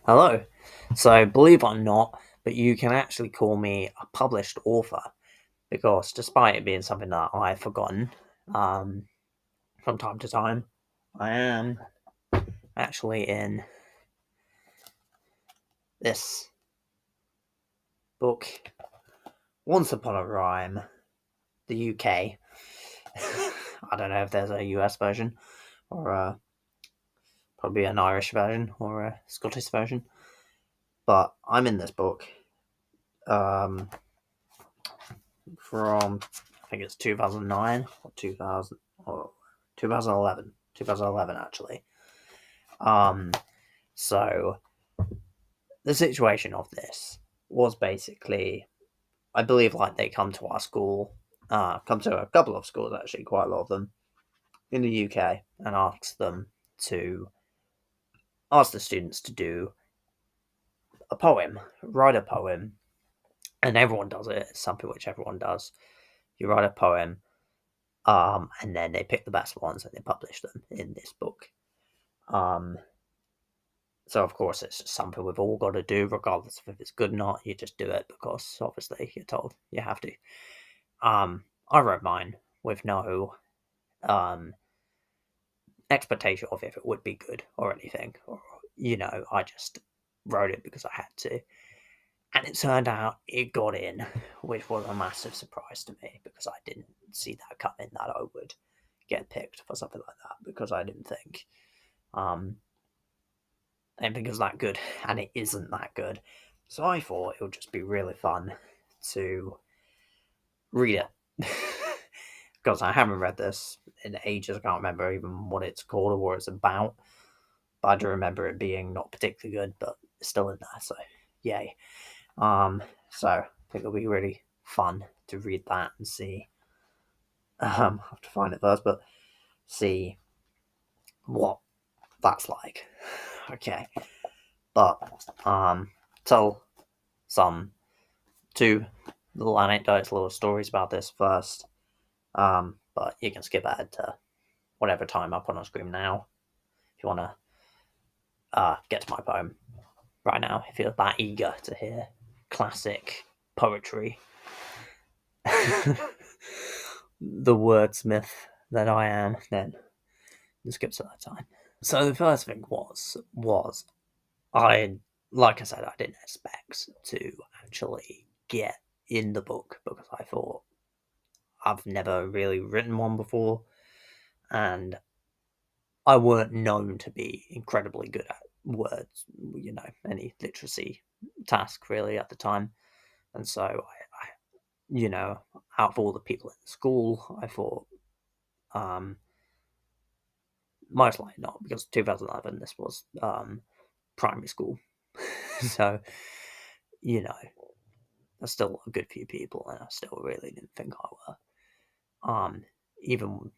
Hello. So, believe it or not, but you can actually call me a published author because despite it being something that I've forgotten um, from time to time, I am actually in this book, Once Upon a Rhyme, the UK. I don't know if there's a US version or probably an Irish version or a Scottish version, but I'm in this book um, from I think it's 2009 or 2000 or 2011. 2011 actually. Um, so the situation of this was basically, I believe, like they come to our school, come to a couple of schools actually, quite a lot of them in the UK, and ask the students to do a poem, write a poem, and everyone does it. It's something which everyone does. You write a poem, and then they pick the best ones and they publish them in this book. Um, so of course it's just something we've all got to do, regardless of if it's good or not. You just do it because obviously you're told you have to. I wrote mine with no um expectation of if it would be good or anything, or I just wrote it because I had to, and it turned out it got in, which was a massive surprise to me because I didn't see that coming that I would get picked for something like that because I didn't think um anything was that good, and it isn't that good. So I thought it would just be really fun to read it. Because I haven't read this in ages. I can't remember even what it's called or what it's about. But I do remember it being not particularly good, but it's still in there, so yay. So I think it'll be really fun to read that and see. I have to find it first, but see what that's like. Okay, but tell some two little anecdotes, little stories about this first. But you can skip ahead to whatever time I put on screen now if you want to get to my poem right now. If you're that eager to hear classic poetry, the wordsmith that I am, then skip to that time. So the first thing was I like I said I didn't expect to actually get in the book because I thought I've never really written one before, and I weren't known to be incredibly good at words, any literacy task really at the time. And so out of all the people in the school, I thought, most likely not, because 2011, this was primary school. So, you know, there's still a good few people, and I still really didn't think I were. Even,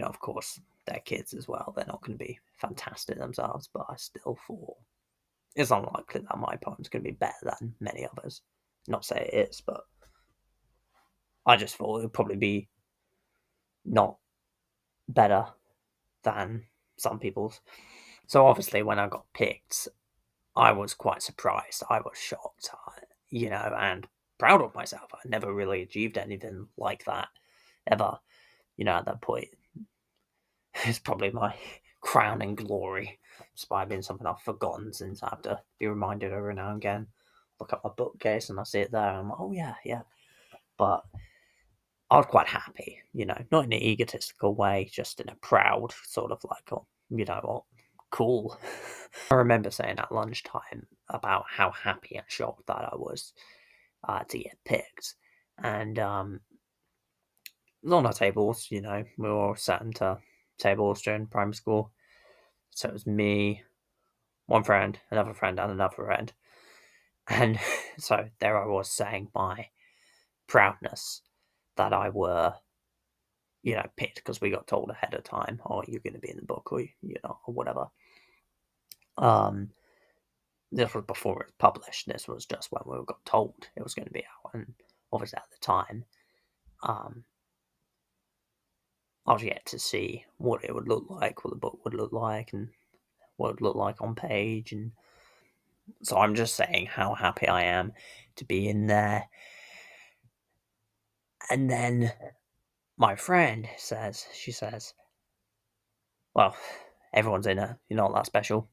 of course, they're kids as well. They're not going to be fantastic themselves, but I still thought it's unlikely that my poem's going to be better than many others. Not say it is, but I just thought it would probably be not better than some people's. So obviously, when I got picked, I was quite surprised. I was shocked, and proud of myself. I never really achieved anything like that ever. At that point, it's probably my crowning glory, despite being something I've forgotten since I have to be reminded every now and again. Look at my bookcase and I see it there, and I'm like, oh yeah, yeah. But I was quite happy, not in an egotistical way, just in a proud sort of like, oh, what, cool. I remember saying at lunchtime about how happy and shocked that I was to get picked. And it was on our tables, we were all sat into tables during primary school. So it was me, one friend, another friend, and another friend. And so there I was saying my proudness that I were picked because we got told ahead of time, oh, you're going to be in the book, or or whatever. Um, this was before it was published. This was just when we got told it was going to be out, and obviously at the time, um, I was yet to see what it would look like, what the book would look like, and what it would look like on page, and So I'm just saying how happy I am to be in there. And then my friend she says, well, everyone's in it. You're not that special.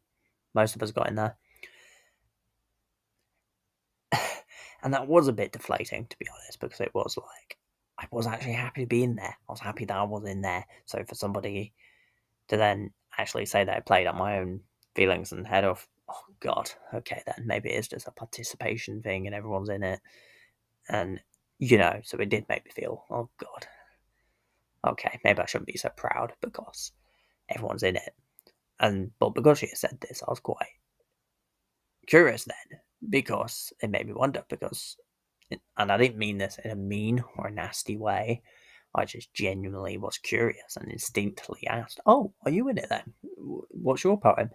Most of us got in there. And that was a bit deflating, to be honest, because it was like, I was actually happy to be in there. I was happy that I was in there. So for somebody to then actually say that I played up my own feelings and head off, oh God, okay then, maybe it's just a participation thing and everyone's in it. And, so it did make me feel, oh God, okay, maybe I shouldn't be so proud because everyone's in it. But because she had said this, I was quite curious then, because it made me wonder, and I didn't mean this in a mean or nasty way. I just genuinely was curious and instinctively asked, "Oh, are you in it then? What's your poem?"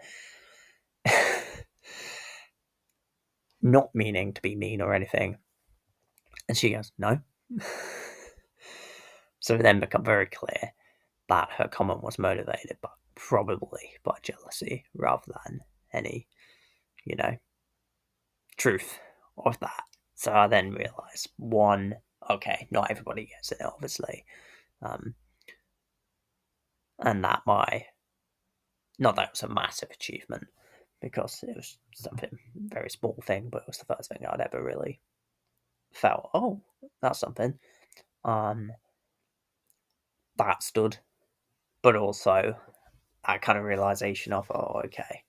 Not meaning to be mean or anything. And she goes, "No." So it then became very clear that her comment was motivated probably by jealousy rather than any, you know, truth of that. So I then realised, one, okay, not everybody gets it, obviously. Um, and not that it was a massive achievement, because it was something, very small thing, but it was the first thing I'd ever really felt, oh, that's something. Um, that stood, but also that kind of realisation of, oh, okay,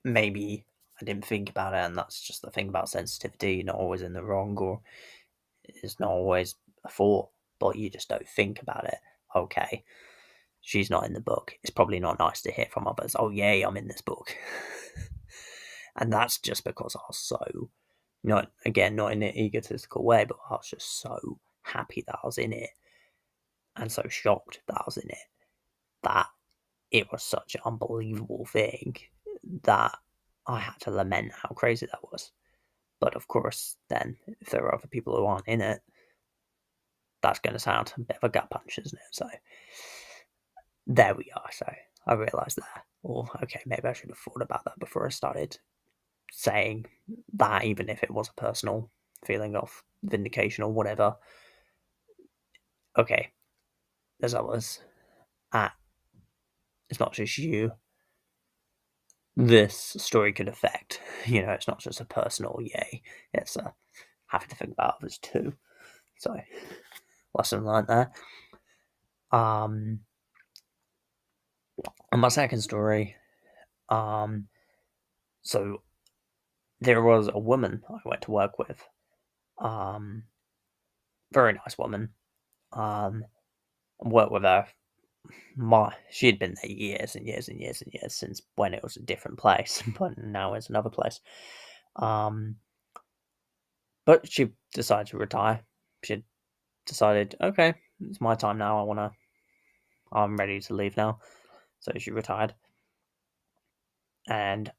maybe I didn't think about it, and that's just the thing about sensitivity. You're not always in the wrong, or it's not always a thought, but you just don't think about it. Okay, she's not in the book. It's probably not nice to hear from others, oh, yay, I'm in this book. And that's just because I was so, not in an egotistical way, but I was just so happy that I was in it and so shocked that I was in it, that it was such an unbelievable thing that I had to lament how crazy that was. But of course, then, if there are other people who aren't in it, that's going to sound a bit of a gut punch, isn't it? So, there we are. So, I realised that. Or, okay, maybe I should have thought about that before I started saying that, even if it was a personal feeling of vindication or whatever. Okay, there's others. It's not just you. This story could affect. It's not just a personal yay. It's having to think about others too. So, lesson learned there. And my second story. So there was a woman I went to work with. Very nice woman. Worked with her. She had been there years and years and years and years, since when it was a different place, but now it's another place. But she decided to retire. She decided, okay, it's my time now. I'm ready to leave now. So she retired, and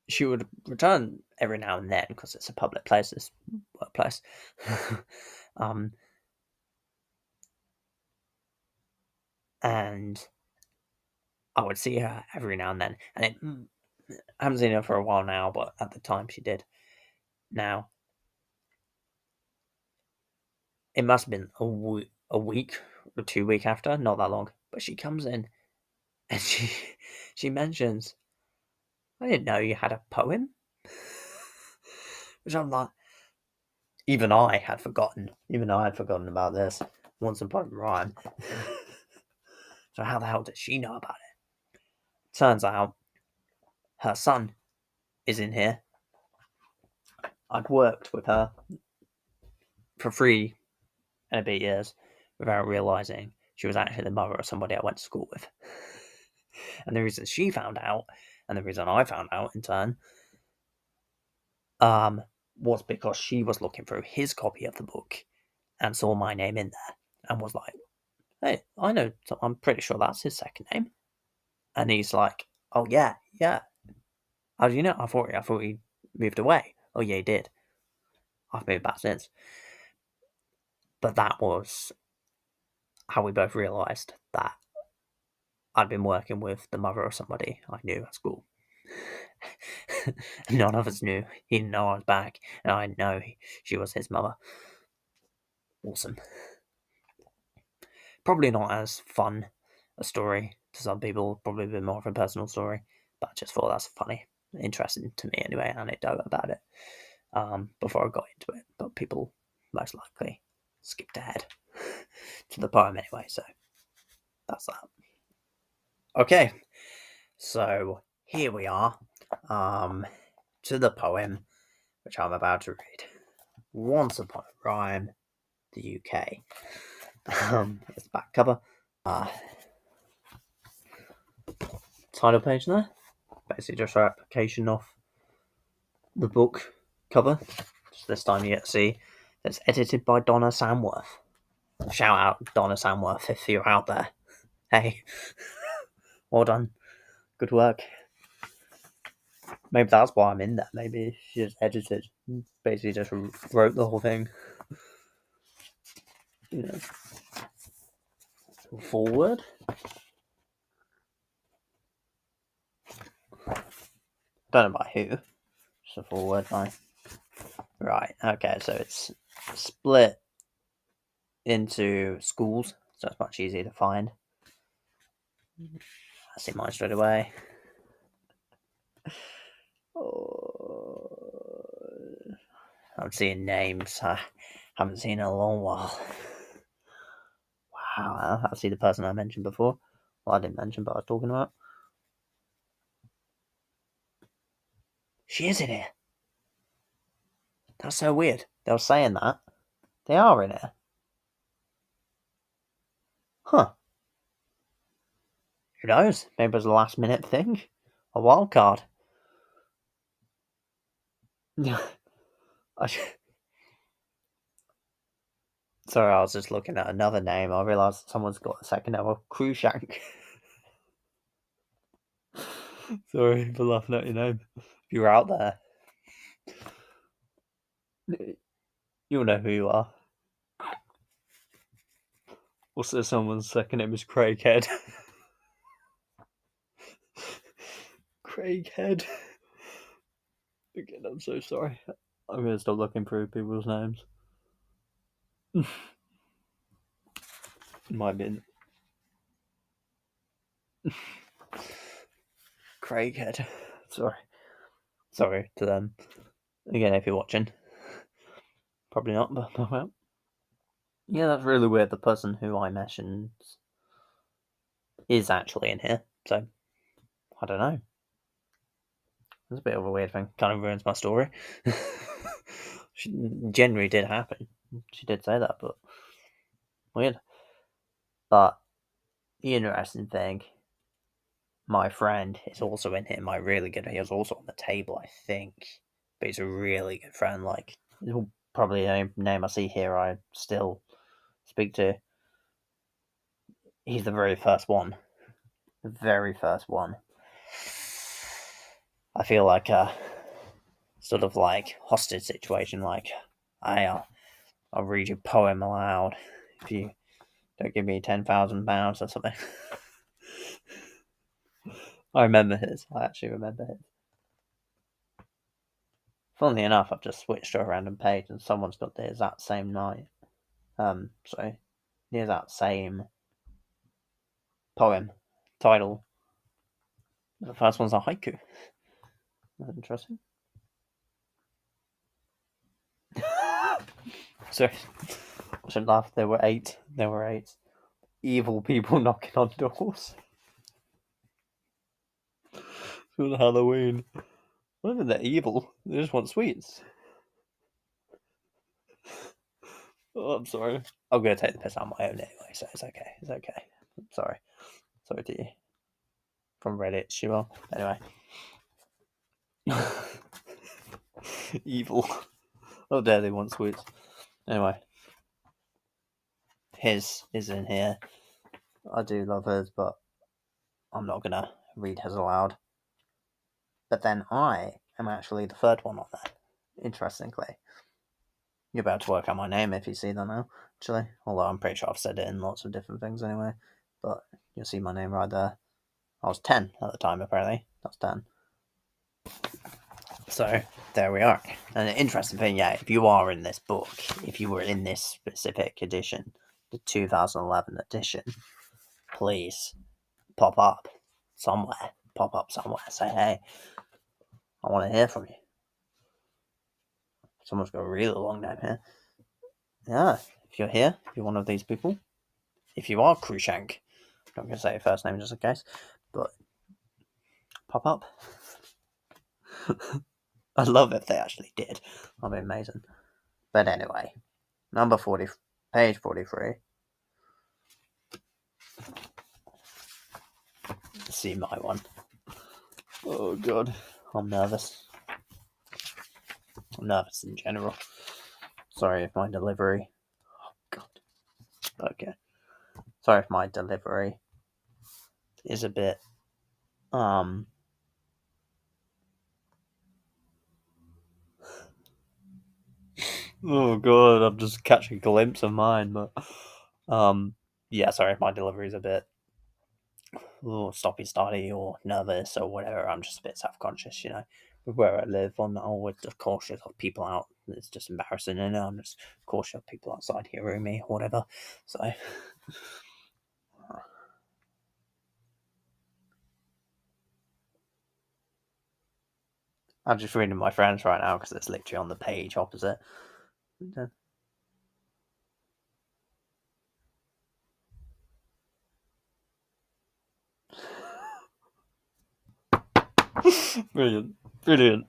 she would return every now and then because it's a public place, this workplace. And I would see her every now and then, and I haven't seen her for a while now, but at the time she did. Now, it must have been a week or 2 weeks after, not that long. But she comes in and she mentions, I didn't know you had a poem. Which I'm like, even I had forgotten. Even I had forgotten about this. Once upon a rhyme. So how the hell did she know about it? Turns out her son is in here. I'd worked with her for 3 and a bit years without realising she was actually the mother of somebody I went to school with. And the reason she found out, and the reason I found out in turn, was because she was looking through his copy of the book and saw my name in there and was like, hey, I know, I'm pretty sure that's his second name. And he's like, oh, yeah, yeah. How do you know? I thought he moved away. Oh, yeah, he did. I've moved back since. But that was how we both realised that I'd been working with the mother of somebody I knew at school. None of us knew. He didn't know I was back, and I didn't know she was his mother. Awesome. Probably not as fun a story to some people, probably a bit more of a personal story, but I just thought that's funny, interesting to me anyway, anecdote about it before I got into it. But people most likely skipped ahead to the poem anyway, so that's that. Okay, so here we are to the poem which I'm about to read. Once Upon a Rhyme, the UK. It's the back cover. Title page there. Basically just a replication of the book cover. Just this time you get to see it's edited by Donna Samworth. Shout out Donna Samworth if you're out there. Hey, well done. Good work. Maybe that's why I'm in there. Maybe she just edited, basically just wrote the whole thing. You know. Forward. Don't know by who. Just a forward by. Right, okay, so it's split into schools, so it's much easier to find. I see mine straight away. Oh, I'm seeing names I haven't seen in a long while. Wow, I see the person I mentioned before. Well, I didn't mention, but I was talking about. She is in here. That's so weird. They were saying that. They are in here. Huh. Who knows? Maybe it was a last minute thing. A wild card. Sorry, I was just looking at another name. I realised someone's got a second name of Cruikshank. Sorry for laughing at your name. If you're out there, you'll know who you are. Also, someone's second name is Craighead. Craighead. Again, I'm so sorry. I'm gonna stop looking through people's names. Might be Craighead. Sorry to them. Again, if you're watching. Probably not, but well. Yeah, that's really weird. The person who I mentioned is actually in here, so I don't know. It's a bit of a weird thing. Kind of ruins my story. She generally did happen. She did say that, but weird. But the interesting thing, my friend is also in here. My really good. He was also on the table, I think. But he's a really good friend. Like probably the name I see here, I still speak to. He's the very first one. The very first one. I feel like a sort of like hostage situation. Like I'll read your poem aloud if you don't give me £10,000 or something. I remember his. I actually remember his. Funnily enough, I've just switched to a random page and someone's got the exact same night. So the exact same poem title. The first one's a haiku. That's interesting. Sorry, I shouldn't laugh. There were eight. Evil people knocking on doors. It's Halloween. Not even they're evil. They just want sweets. Oh, I'm sorry. I'm gonna take the piss out of my own anyway, so it's okay. It's okay. I'm sorry. Sorry to you. From Reddit, she will. Anyway. Evil. Oh, dare they want sweets. Anyway. His is in here. I do love his, but I'm not gonna read his aloud. But then I am actually the third one on there. Interestingly. You're about to work out my name if you see that now, actually. Although I'm pretty sure I've said it in lots of different things anyway. But you'll see my name right there. I was 10 at the time, apparently. That's 10. So there we are. And the interesting thing, yeah, if you are in this book, if you were in this specific edition, the 2011 edition, please pop up somewhere. Pop up somewhere. Say, hey, I want to hear from you. Someone's got a really long name here. Yeah, if you're here, if you're one of these people, if you are Krushank, I'm not going to say your first name just in case, but pop up. I'd love if they actually did. That'd be amazing. But anyway, number 40, page 43. See my one. Oh god, I'm nervous. I'm nervous in general. Sorry if my delivery. Oh god. Okay. Sorry if my delivery is a bit Oh god, I'm just catching a glimpse of mine, but yeah, sorry if my delivery's a bit stoppy starty or nervous or whatever. I'm just a bit self conscious, with where I live. I'm always just cautious of people out. It's just embarrassing, and I'm just cautious of people outside hearing me or whatever. So I'm just reading my friends right now because it's literally on the page opposite. Brilliant. Brilliant.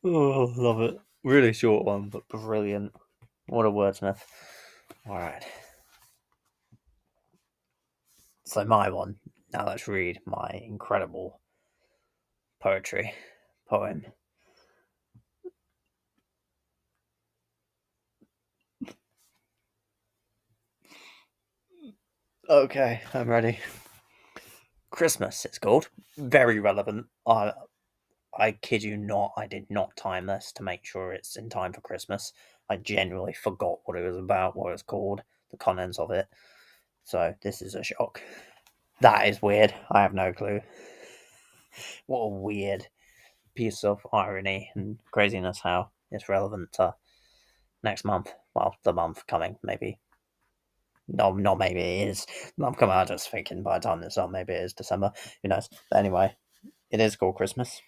Oh, love it. Really short one, but brilliant. What a wordsmith. Alright. So my one. Now let's read my incredible poem. Okay, I'm ready. Christmas, it's called. Very relevant. I kid you not, I did not time this to make sure it's in time for Christmas. I genuinely forgot what it was about, what it was called, the contents of it. So this is a shock. That is weird. I have no clue. What a weird piece of irony and craziness how it's relevant to next month. Well, the month coming, maybe. No, not maybe it is. The month coming, I'm just thinking by the time this up, maybe it is December. Who knows? But anyway, it is called Christmas.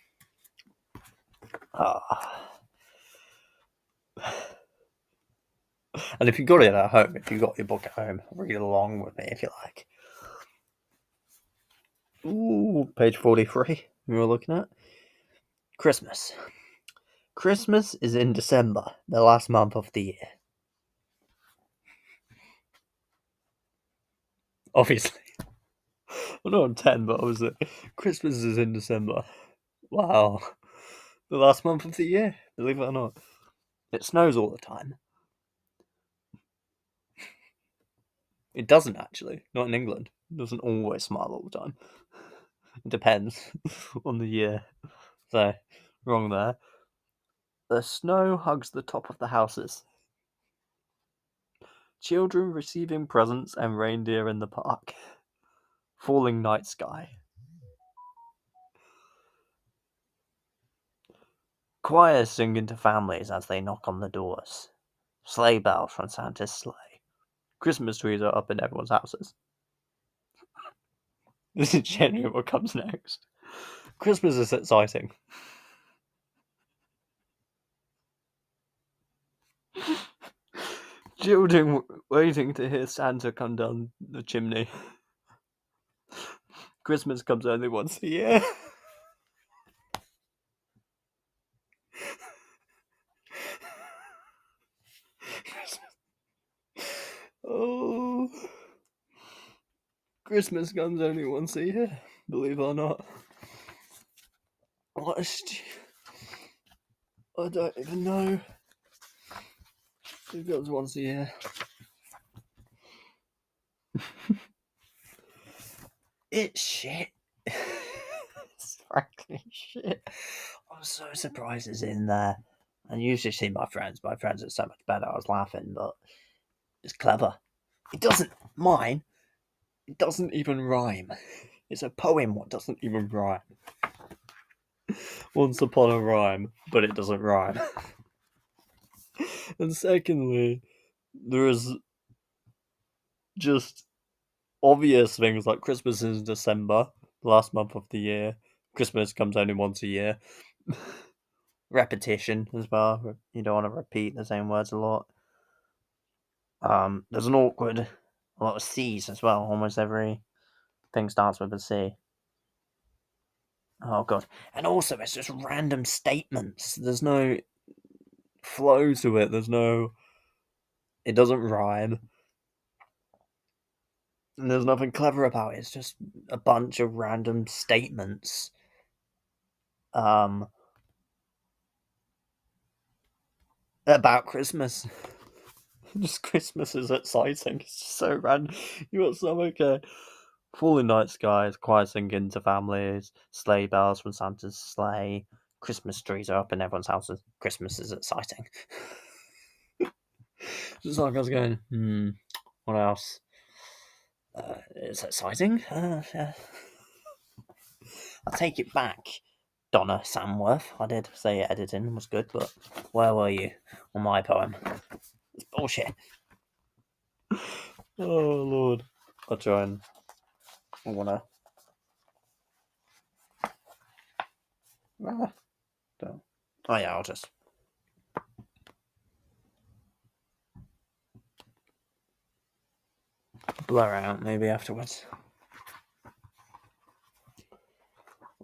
And if you got it at home, if you got your book at home, read along with me if you like. Ooh, page 43, we were looking at. Christmas. Christmas is in December, the last month of the year. Obviously. Well, not on 10, but obviously. Christmas is in December. Wow. The last month of the year, believe it or not. It snows all the time. It doesn't actually, not in England. It doesn't always smile all the time. It depends on the year. So, wrong there. The snow hugs the top of the houses. Children receiving presents and reindeer in the park. Falling night sky. Choirs sing into families as they knock on the doors. Sleigh bells from Santa's sleigh. Christmas trees are up in everyone's houses. This is genuinely what comes next. Christmas is exciting. Children waiting to hear Santa come down the chimney. Christmas comes only once a year. Oh, Christmas comes only once a year, believe it or not. What I don't even know. It goes once a year. It's shit. It's frankly shit. was so surprised it's in there. And usually see my friends. My friends are so much better. I was laughing, but it's clever. It doesn't mine. It doesn't even rhyme. It's a poem. What doesn't even rhyme? Once upon a rhyme, but it doesn't rhyme. And secondly, there is just obvious things like Christmas is December, last month of the year. Christmas comes only once a year. Repetition as well. You don't want to repeat the same words a lot. There's an awkward, a lot of C's as well. Almost every thing starts with a C. Oh god! And also, it's just random statements. There's no flow to it. There's no. It doesn't rhyme. And there's nothing clever about it. It's just a bunch of random statements. About Christmas. Just Christmas is exciting. It's just so random. You got some okay. Falling night skies, choir singing to families, sleigh bells from Santa's sleigh, Christmas trees are up in everyone's houses. Christmas is exciting. Just like I was going, what else? It's exciting. Yeah. I'll take it back. Donna Samworth. I did say editing was good, but where were you on my poem? It's bullshit. Oh lord. I'll try and I wanna don't. Oh yeah, I'll just blur out maybe afterwards.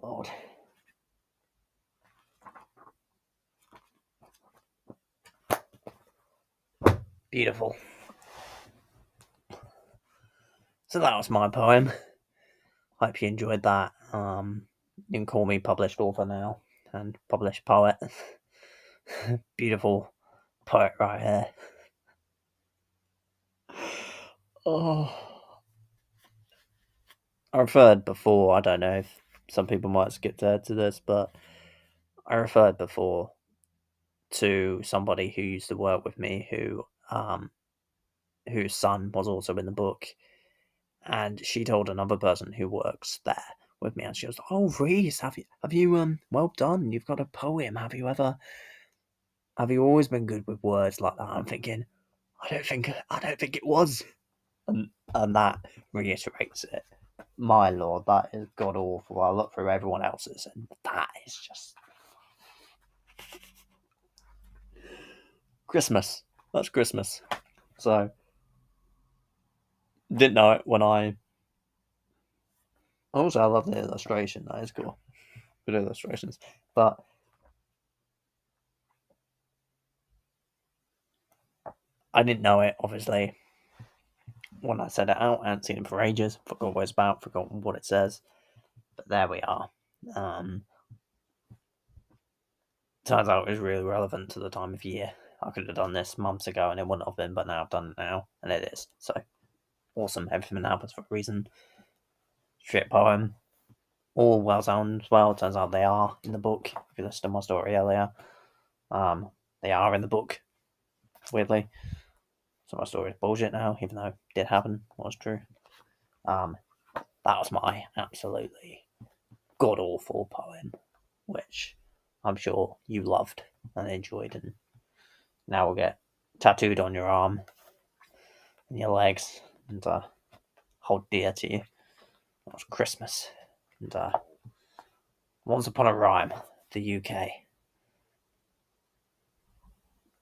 Lord. Beautiful. So that was my poem. Hope you enjoyed that. You can call me published author now and published poet. Beautiful poet right here. Oh, I referred before. I don't know if some people might skip ahead to this, but I referred before to somebody who used to work with me whose son was also in the book, and she told another person who works there with me, and she was like, "Oh, Reece, have you well done, you've got a poem, have you always been good with words like that?" I'm thinking, I don't think it was, and that reiterates it. My lord, that is god awful. I look through everyone else's, and that is just Christmas. That's Christmas. So didn't know it when I. Also, I love the illustration. That is cool. Good illustrations, but I didn't know it, obviously, when I said it out. I hadn't seen it for ages. Forgot what it's about, forgotten what it says. But there we are. Turns out it was really relevant to the time of year. I could have done this months ago and it wouldn't have been, but now I've done it now, and it is. So, awesome. Everything happens for a reason. Shit poem. All well sound as well. Turns out they are in the book. If you listened to my story earlier, they are in the book, weirdly. So my story is bullshit now, even though it did happen, was true. That was my absolutely god awful poem, which I'm sure you loved and enjoyed, and now will get tattooed on your arm and your legs and hold dear to you. That was Christmas, and Once Upon a Rhyme, the UK.